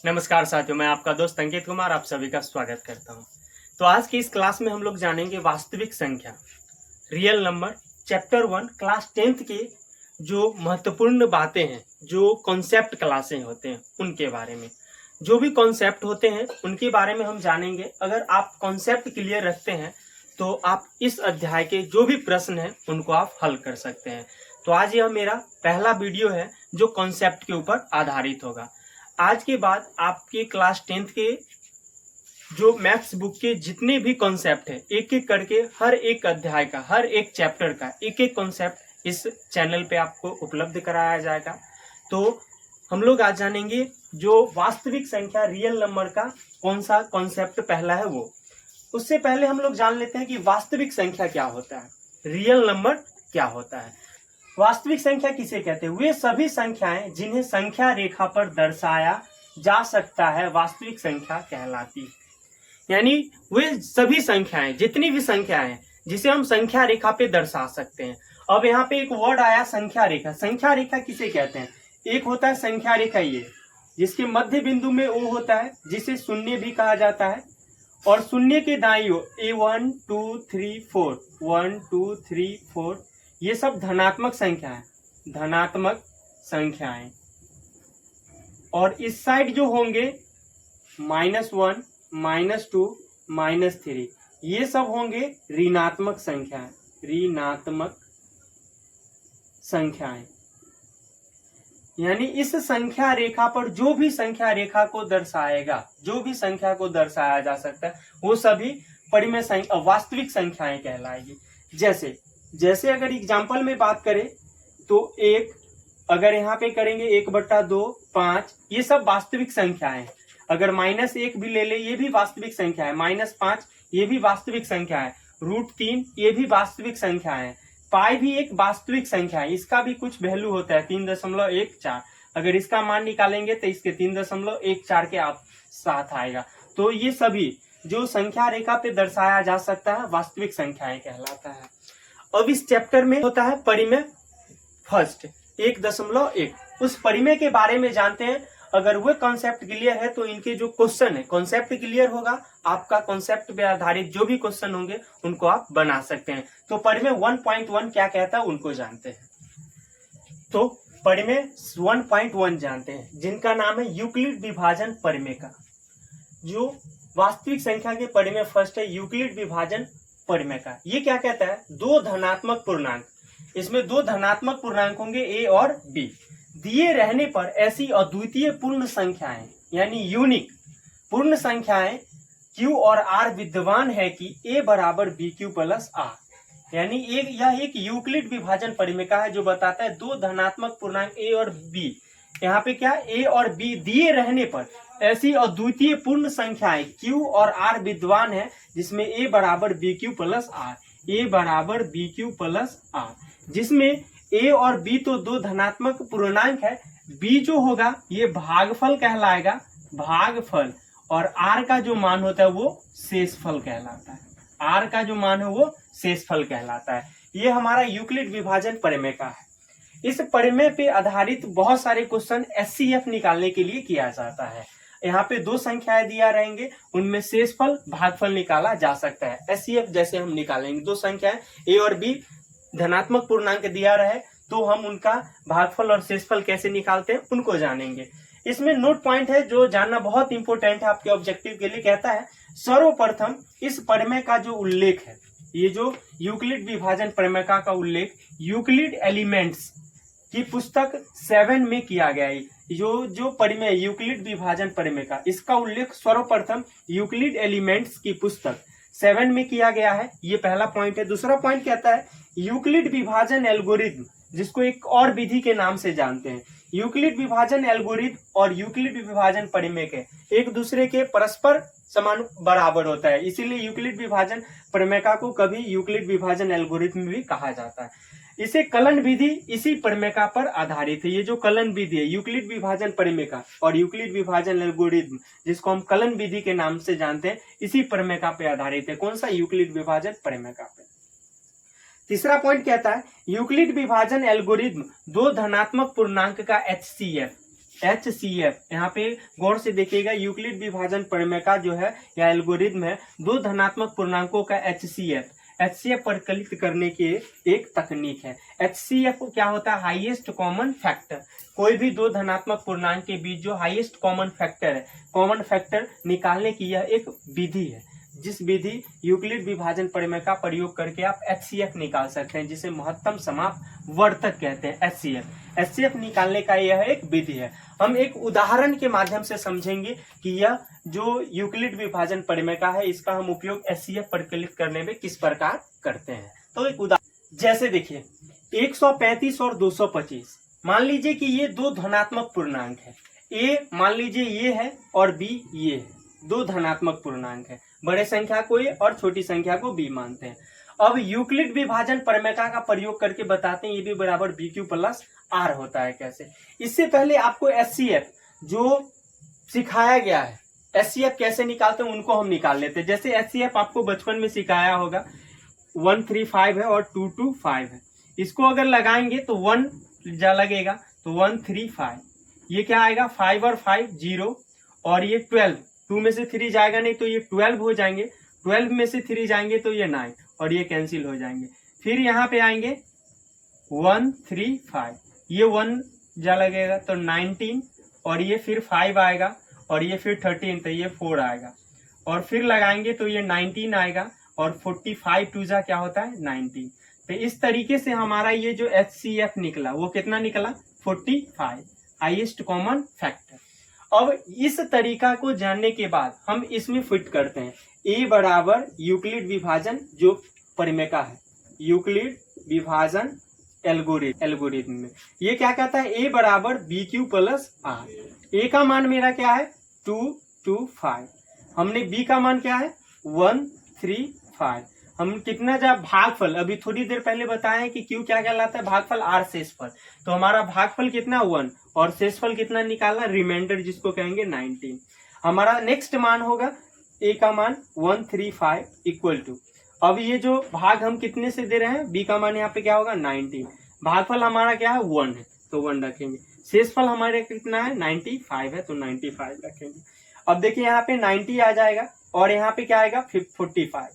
नमस्कार साथियों, मैं आपका दोस्त अंकित कुमार आप सभी का स्वागत करता हूं। तो आज की इस क्लास में हम लोग जानेंगे वास्तविक संख्या, real number, chapter 1 class 10th के जो महत्वपूर्ण बातें हैं, जो कॉन्सेप्ट क्लासें होते हैं उनके बारे में। जो भी कॉन्सेप्ट होते हैं उनके बारे में हम जानेंगे। अगर आप कॉन्सेप्ट क्लियर रखते हैं तो आप इस अध्याय के जो भी प्रश्न हैं उनको आप हल कर सकते हैं। तो आज यह मेरा पहला वीडियो है जो कॉन्सेप्ट के ऊपर आधारित होगा। आज के बाद आपके क्लास 10th के जो मैथ्स बुक के जितने भी कॉन्सेप्ट है, एक एक करके हर एक अध्याय का, हर एक चैप्टर का एक एक कॉन्सेप्ट इस चैनल पे आपको उपलब्ध कराया जाएगा। तो हम लोग आज जानेंगे जो वास्तविक संख्या, रियल नंबर का कौन सा कॉन्सेप्ट पहला है वो। उससे पहले हम लोग जान लेते हैं कि वास्तविक संख्या क्या होता है, रियल नंबर क्या होता है। वास्तविक संख्या किसे कहते हैं? वे सभी संख्याएं जिन्हें संख्या रेखा पर दर्शाया जा सकता है वास्तविक संख्या कहलाती है। यानी वे सभी संख्याएं, जितनी भी संख्याएं हैं जिसे हम संख्या रेखा पे दर्शा सकते हैं। अब यहाँ पे एक वर्ड आया संख्या रेखा। संख्या रेखा किसे कहते हैं? एक होता है संख्या रेखा ये, जिसके मध्य बिंदु में ओ होता है, जिसे शून्य भी कहा जाता है, और शून्य के दाईं ओर A1 2 3 4 1 2 3 4 ये सब धनात्मक संख्याएं, धनात्मक संख्याएं। और इस साइड जो होंगे -1 -2 -3 ये सब होंगे ऋणात्मक संख्याएं, ऋणात्मक संख्याएं। यानी इस संख्या रेखा पर जो भी संख्या रेखा को दर्शाएगा, जो भी संख्या को दर्शाया जा सकता है, वो सभी परिमेय संख्या, वास्तविक संख्याएं कहलाएगी। जैसे अगर एग्जाम्पल में बात करें तो एक, अगर यहाँ पे करेंगे 1/2 5 ये सब वास्तविक संख्याएं हैं। अगर -1 भी ले ले ये भी वास्तविक संख्या है, -5 ये भी वास्तविक संख्या है, √3 ये भी वास्तविक संख्या है, पाई भी एक वास्तविक संख्या है, इसका भी कुछ वैल्यू होता है 3.14। अगर इसका मान निकालेंगे तो इसके 3.14 के आप साथ आएगा। तो ये सभी जो संख्या रेखा पे दर्शाया जा सकता है वास्तविक संख्याएं कहलाता है। अब इस चैप्टर में होता है परिमेय फर्स्ट 1.1। उस परिमेय के बारे में जानते हैं। अगर वो कॉन्सेप्ट क्लियर है तो इनके जो क्वेश्चन है, कॉन्सेप्ट क्लियर होगा, आपका कॉन्सेप्ट पे आधारित जो भी क्वेश्चन होंगे उनको आप बना सकते हैं। तो परिमेय 1.1 क्या कहता है उनको जानते हैं। तो परिमेय 1.1 जानते हैं, जिनका नाम है यूक्लिड विभाजन परिमेय का। जो वास्तविक संख्या के परिमेय फर्स्ट है यूक्लिड विभाजन परिमेय का। ये क्या कहता है? दो धनात्मक पूर्णांक, इसमें दो धनात्मक पूर्णांक होंगे a और b, दिए रहने पर ऐसी अद्वितीय पूर्ण संख्याएं यानी यूनिक पूर्ण संख्याएं q और r विद्यमान है कि a बराबर bq प्लस r। यानी यह एक यूक्लिड विभाजन परिमेय का है जो बताता है दो धनात्मक पूर्णांक a और b, यहाँ पे क्या a और b दिए रहने पर ऐसी अद्वितीय पूर्ण संख्याएं q और r विद्यमान है जिसमें a बराबर bq प्लस r, a बराबर bq प्लस r, जिसमें a और b तो दो धनात्मक पूर्णांक है, b जो होगा ये भागफल कहलाएगा, भागफल, और r का जो मान होता है वो शेषफल कहलाता है, r का जो मान है वो शेषफल कहलाता है। ये हमारा यूक्लिड विभाजन परिमेय का है। इस परिमेय पे आधारित बहुत सारे क्वेश्चन SCF निकालने के लिए किया जाता है। यहाँ पे दो संख्याएं दिया रहेंगे, उनमें शेषफल भागफल निकाला जा सकता है। SCF जैसे हम निकालेंगे, दो संख्याएं a और b धनात्मक पूर्णांक दिया रहे तो हम उनका भागफल और शेषफल कैसे निकालते हैं उनको जानेंगे। इसमें नोट पॉइंट है जो जानना बहुत इंपॉर्टेंट है आपके ऑब्जेक्टिव के लिए। कहता है सर्वप्रथम इस परिमेय का जो उल्लेख है, ये जो यूक्लिड विभाजन परिमेय का उल्लेख यूक्लिड एलिमेंट्स की पुस्तक 7 में किया गया है। जो परिमेय यूक्लिड विभाजन परिमेय का, इसका उल्लेख सर्वप्रथम यूक्लिड एलिमेंट्स की पुस्तक 7 में किया गया है। ये पहला पॉइंट है। दूसरा पॉइंट कहता है यूक्लिड विभाजन एल्गोरिथम, जिसको एक और विधि के नाम से जानते हैं। यूक्लिड विभाजन एल्गोरिथम और यूक्लिड विभाजन परिमेय के एक दूसरे के परस्पर समान बराबर होता है, इसीलिए यूक्लिड विभाजन परिमेय को कभी यूक्लिड विभाजन एल्गोरिथम भी कहा जाता है। इसे कलन विधि इसी परिमेय पर आधारित है। ये जो कलन विधि है यूक्लिड विभाजन परिमेय का और यूक्लिड विभाजन एल्गोरिथम, जिसको हम कलन विधि के नाम से जानते हैं, इसी परिमेय पे आधारित है। कौन सा? यूक्लिड विभाजन परिमेय पे। तीसरा पॉइंट कहता है यूक्लिड विभाजन एल्गोरिथम दो धनात्मक पूर्णांक का HCF HCF, यहाँ पे गौर से देखिएगा, यूक्लिड विभाजन प्रमेय का जो है या एल्गोरिथम है, दो धनात्मक पूर्णांकों का HCF परिकलित करने की एक तकनीक है। HCF क्या होता है? Highest common factor. कोई भी दो धनात्मक पूर्णांक के बीच जो हाईएस्ट कॉमन फैक्टर है, कॉमन फैक्टर निकालने की यह एक विधि है, जिस विधि यूक्लिड विभाजन प्रमेय का प्रयोग करके आप HCF निकाल सकते हैं, जिसे महत्तम समापवर्तक कहते हैं। HCF निकालने का यह एक विधि है। हम एक उदाहरण के माध्यम से समझेंगे कि यह जो यूक्लिड विभाजन प्रमेय का है, इसका हम उपयोग HCF परिकलित करने में किस प्रकार करते हैं। तो एक उदाहरण जैसे देखिए 135 और 225, मान लीजिए कि ये दो धनात्मक पूर्णांक है। A मान लीजिए ये है और B ये है, दो धनात्मक पूर्णांक है। बड़े संख्या को A और छोटी संख्या को B मानते हैं। अब यूक्लिड विभाजन प्रमेय का प्रयोग करके बताते हैं ये B बराबर BQ प्लस R होता है कैसे। इससे पहले आपको HCF जो सिखाया गया है, HCF कैसे निकालते हैं उनको हम निकाल लेते हैं। जैसे HCF आपको बचपन में सिखाया होगा, 135 है और 225 है। इसको अगर लगाएंगे तो 1 जा लगेगा तो 135, ये क्या आएगा 5 और 5 0, और ये 12, 2 में से 3 जाएगा नहीं तो ये 12 हो जाएंगे, 12 में से 3 जाएंगे तो ये 9 और ये कैंसिल हो जाएंगे। फिर यहाँ पे आएंगे 135, ये 1 जा लगेगा तो 19, और ये फिर 5 आएगा और ये फिर 13 तो ये 4 आएगा, और फिर लगाएंगे तो ये 19 आएगा, और 45 2 जा क्या होता है 19। तो इस तरीके से हमारा ये जो HCF निकला वो कितना निकला 45, हाईएस्ट कॉमन फैक्टर। अब इस तरीका को जानने के बाद हम इसमें फिट करते हैं A बराबर यूक्लिड विभाजन जो प्रमेय का है, यूक्लिड विभाजन एल्गोरिथम में ये क्या कहता है, A बराबर BQ प्लस R। A का मान मेरा क्या है 225, हमने B का मान क्या है 135। हम कितना जा भागफल, अभी थोड़ी देर पहले बताया है कि Q क्या कहलाता है, भागफल R शेषफल। तो हमारा भागफल कितना 1 और शेषफल कितना निकालना, रिमाइंडर जिसको कहेंगे 19। हमारा नेक्स्ट मान होगा A का मान 135 इक्वल टू, अब ये जो भाग हम कितने से दे रहे हैं, B का मान यहाँ पे क्या होगा 19, भागफल हमारा क्या है 1 है तो 1 रखेंगे, शेषफल हमारे कितना है 95 है तो 95 रखेंगे। अब देखिए यहाँ पे 90 आ जाएगा और यहाँ पे क्या आएगा 45,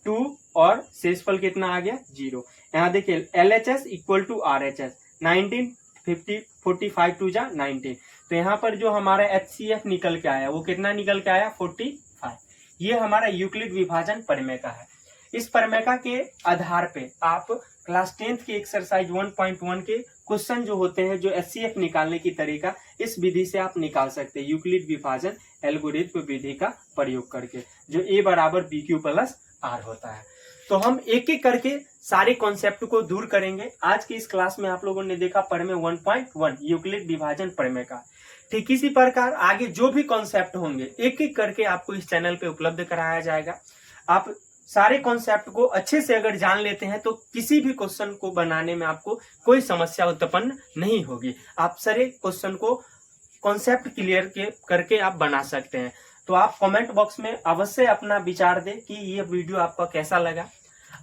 2 और शेषफल कितना आ गया 0। यहाँ देखिए LHS इक्वल टू RHS, 19 50 45 2 जा 19, तो यहाँ पर जो हमारा HCF निकल के आया वो कितना निकल के आया 45। ये हमारा यूक्लिड विभाजन प्रमेय का है। इस प्रमेय के आधार पे आप क्लास 10th के एक्सरसाइज 1.1 के क्वेश्चन जो होते हैं, जो HCF निकालने की तरीका, इस विधि से आप निकाल सकते हैं यूक्लिड विभाजन एल्गोरिथम विधि का प्रयोग करके, जो A बराबर BQ प्लस R होता है। तो हम एक एक करके सारे कॉन्सेप्ट को दूर करेंगे। आज की इस क्लास में आप लोगों ने देखा प्रमेय 1.1 यूक्लिड विभाजन प्रमेय का। ठीक इसी प्रकार आगे जो भी कॉन्सेप्ट होंगे एक एक करके आपको इस चैनल पे उपलब्ध कराया जाएगा। आप सारे कॉन्सेप्ट को अच्छे से अगर जान लेते हैं तो किसी भी क्वेश्चन को बनाने में आपको कोई समस्या उत्पन्न नहीं होगी। आप सारे क्वेश्चन को कॉन्सेप्ट क्लियर करके आप बना सकते हैं। तो आप कमेंट बॉक्स में अवश्य अपना विचार दें कि ये वीडियो आपका कैसा लगा।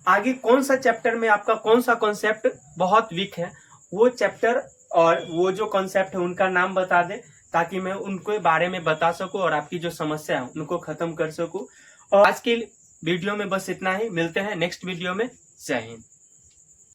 आगे कौन सा चैप्टर में आपका कौन सा कॉन्सेप्ट बहुत वीक है, वो चैप्टर और वो जो कॉन्सेप्ट है उनका नाम बता दें, ताकि मैं उनके बारे में बता सकूं और आपकी जो समस्या है उनको खत्म कर सकूं। और आज के वीडियो में बस इतना ही, मिलते हैं नेक्स्ट वीडियो में। जय हिंद।